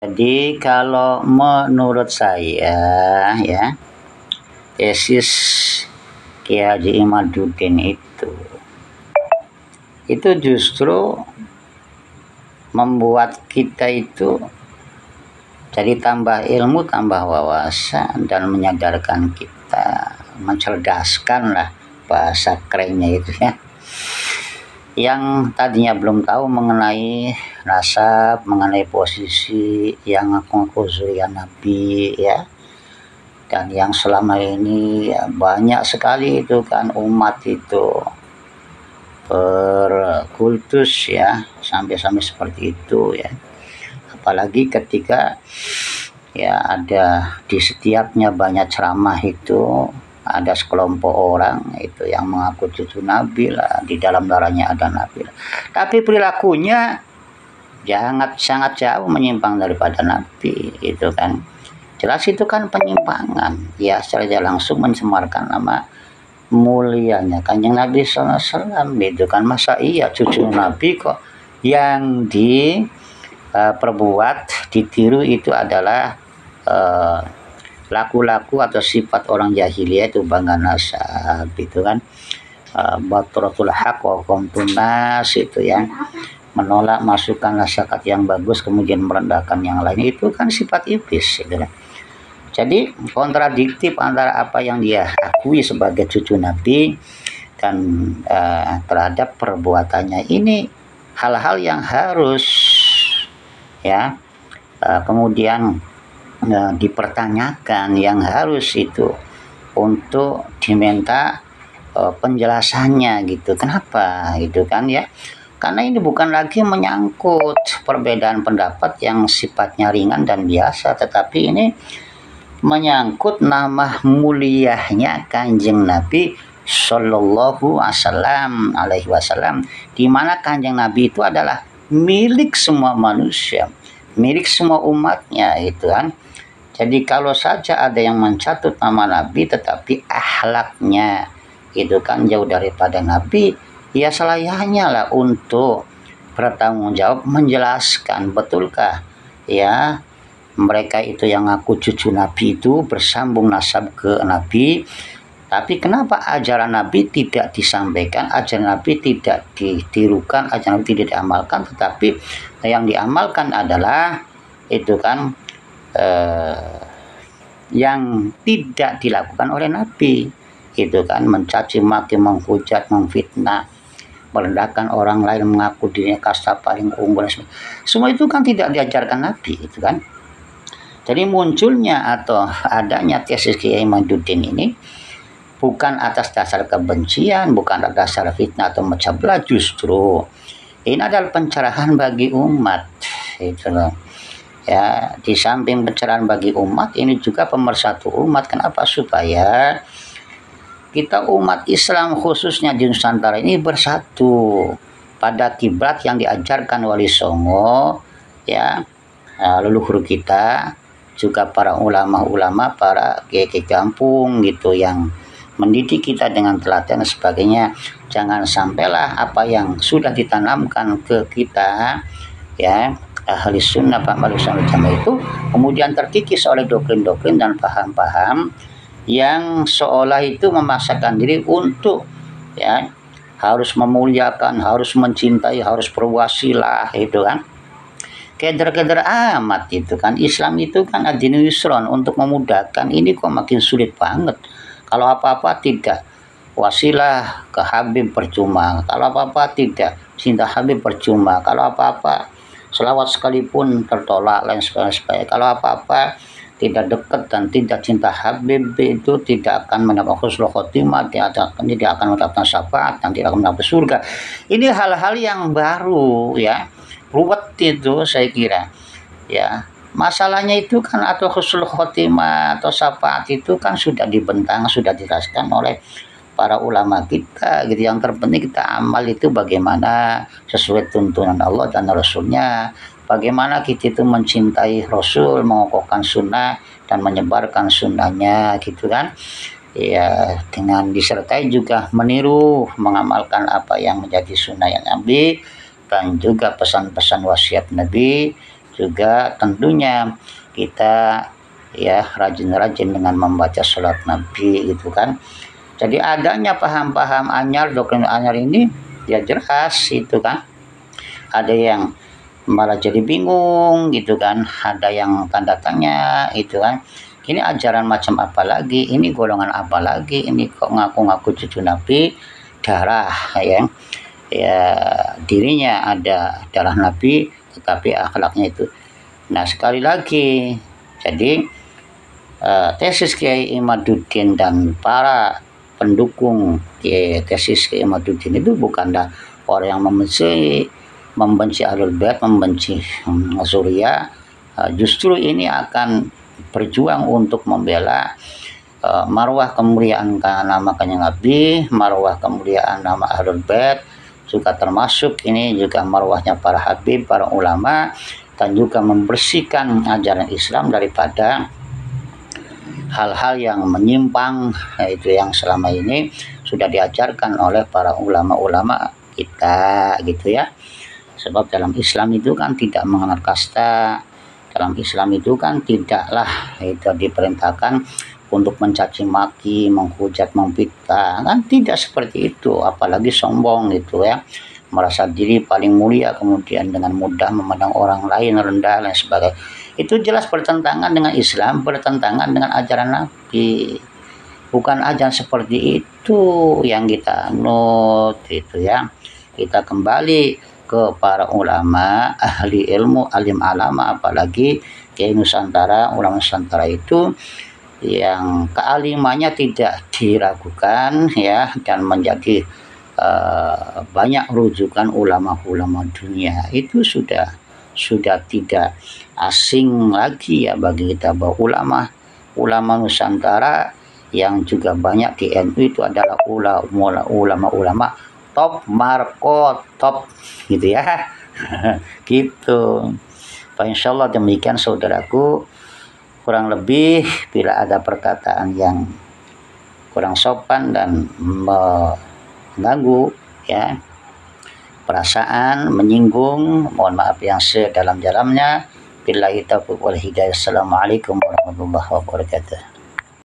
Jadi kalau menurut saya ya, tesis Kiai Haji Imaduddin itu justru membuat kita itu jadi tambah ilmu, tambah wawasan, dan menyadarkan kita, mencerdaskan lah bahasa kerennya itu ya. Yang tadinya belum tahu mengenai nasab, mengenai posisi yang ngaku zuriat Nabi ya, dan yang selama ini ya, banyak sekali itu kan umat itu berkultus ya, sampai seperti itu ya. Apalagi ketika ya ada di setiapnya banyak ceramah itu ada sekelompok orang itu yang mengaku cucu Nabi lah, di dalam darahnya ada Nabi lah. Tapi perilakunya sangat jauh menyimpang daripada Nabi itu kan. Jelas itu kan penyimpangan ya, secara langsung mencemarkan nama mulianya Kanjeng Nabi SAW itu kan. Masa iya cucu Nabi kok yang perbuat ditiru itu adalah laku-laku atau sifat orang jahiliyah itu bangga nasab itu kan, batratul haq wa qamtunas itu ya, menolak masukan nasihat yang bagus kemudian merendahkan yang lain, itu kan sifat iblis gitu kan. Jadi kontradiktif antara apa yang dia akui sebagai cucu Nabi dan terhadap perbuatannya ini, hal-hal yang harus ya kemudian dipertanyakan, yang harus itu untuk diminta penjelasannya gitu. Kenapa gitu kan ya? Karena ini bukan lagi menyangkut perbedaan pendapat yang sifatnya ringan dan biasa, tetapi ini menyangkut nama mulianya Kanjeng Nabi Sallallahu Alaihi Wasallam, di mana Kanjeng Nabi itu adalah milik semua manusia, milik semua umatnya itu kan. Jadi kalau saja ada yang mencatut nama Nabi tetapi akhlaknya itu kan jauh daripada Nabi, ya selayaknya lah untuk bertanggung jawab menjelaskan, betulkah ya mereka itu yang ngaku cucu Nabi itu bersambung nasab ke Nabi, tapi kenapa ajaran Nabi tidak disampaikan, ajaran Nabi tidak ditirukan, ajaran Nabi tidak diamalkan, tetapi yang diamalkan adalah itu kan yang tidak dilakukan oleh Nabi itu kan, mencaci maki, menghujat, memfitnah, merendahkan orang lain, mengaku dirinya kasta paling unggul, semua itu kan tidak diajarkan Nabi itu kan. Jadi munculnya atau adanya tesis Kiai Imaduddin ini bukan atas dasar kebencian, bukan atas dasar fitnah atau memecah belah, justru ini adalah pencerahan bagi umat itu loh ya. Di samping pencerahan bagi umat, ini juga pemersatu umat. Kenapa? Supaya kita umat Islam khususnya di Nusantara ini bersatu pada kiblat yang diajarkan Wali Songo ya, leluhur kita, juga para ulama-ulama, para kiai kampung gitu yang mendidik kita dengan teladan dan sebagainya. Jangan sampailah apa yang sudah ditanamkan ke kita ya, ahli sunnah wal jamaah itu kemudian terkikis oleh doktrin-doktrin dan paham-paham yang seolah itu memaksakan diri untuk ya harus memuliakan, harus mencintai, harus berwasilah itu kan. Keder-keder amat itu kan. Islam itu kan ad-dinu yusron, untuk memudahkan. Ini kok makin sulit banget. Kalau apa-apa tidak wasilah ke Habib percuma, kalau apa-apa tidak cinta Habib percuma, kalau apa-apa selawat sekalipun tertolak, lain sebagainya. Kalau apa-apa tidak dekat dan tidak cinta Habib itu tidak akan mendapat husnul khotimah, tidak akan mendapatkan syafaat dan tidak akan mendapat surga. Ini hal-hal yang baru ya, ruwet itu saya kira ya. Masalahnya itu kan atau husnul khotimah atau syafaat itu kan sudah dibentang, sudah dirasakan oleh para ulama kita gitu. Yang terpenting kita amal itu bagaimana sesuai tuntunan Allah dan Rasulnya, bagaimana kita itu mencintai Rasul, mengokohkan sunnah dan menyebarkan sunnahnya gitu kan ya, dengan disertai juga meniru, mengamalkan apa yang menjadi sunnah yang Nabi dan juga pesan-pesan wasiat Nabi, juga tentunya kita ya rajin-rajin dengan membaca salat Nabi gitu kan. Jadi adanya paham-paham anyar, doktrin anyar ini ya jelas itu kan. Ada yang malah jadi bingung gitu kan, ada yang tanda tanya itu kan. Ini ajaran macam apa lagi? Ini golongan apa lagi? Ini kok ngaku-ngaku cucu Nabi, darah ya. Ya dirinya ada darah Nabi tetapi akhlaknya itu. Nah, sekali lagi jadi tesis Kiai Imaduddin dan para pendukung tesis Kiai Imaduddin itu bukanlah orang yang membenci Ahlul Bait, membenci Suriah. Justru ini akan berjuang untuk membela marwah kemuliaan nama Kanjeng Nabi, marwah kemuliaan nama Ahlul Bait, juga termasuk ini juga marwahnya para habib, para ulama, dan juga membersihkan ajaran Islam daripada hal-hal yang menyimpang, yaitu yang selama ini sudah diajarkan oleh para ulama-ulama kita gitu ya. Sebab dalam Islam itu kan tidak mengenal kasta, dalam Islam itu kan tidaklah itu diperintahkan untuk mencaci maki, menghujat, memfitnah, kan tidak seperti itu, apalagi sombong gitu ya, merasa diri paling mulia kemudian dengan mudah memandang orang lain rendah dan sebagainya. Itu jelas bertentangan dengan Islam, bertentangan dengan ajaran Nabi. Bukan ajaran seperti itu yang kita anut itu ya. Kita kembali ke para ulama, ahli ilmu, alim alama, apalagi Kiai Nusantara, ulama Nusantara itu yang kealimannya tidak diragukan ya, dan menjadi banyak rujukan ulama-ulama dunia. Itu sudah tidak asing lagi ya bagi kita, bahwa ulama Nusantara yang juga banyak di NU itu adalah ulama-ulama top, marko top gitu ya. Gitu. Insya Allah demikian saudaraku, kurang lebih bila ada perkataan yang kurang sopan dan mengganggu ya perasaan, menyinggung, mohon maaf yang sedalam-dalamnya. Billahi taufiq wal hidayah. Assalamualaikum warahmatullahi wabarakatuh.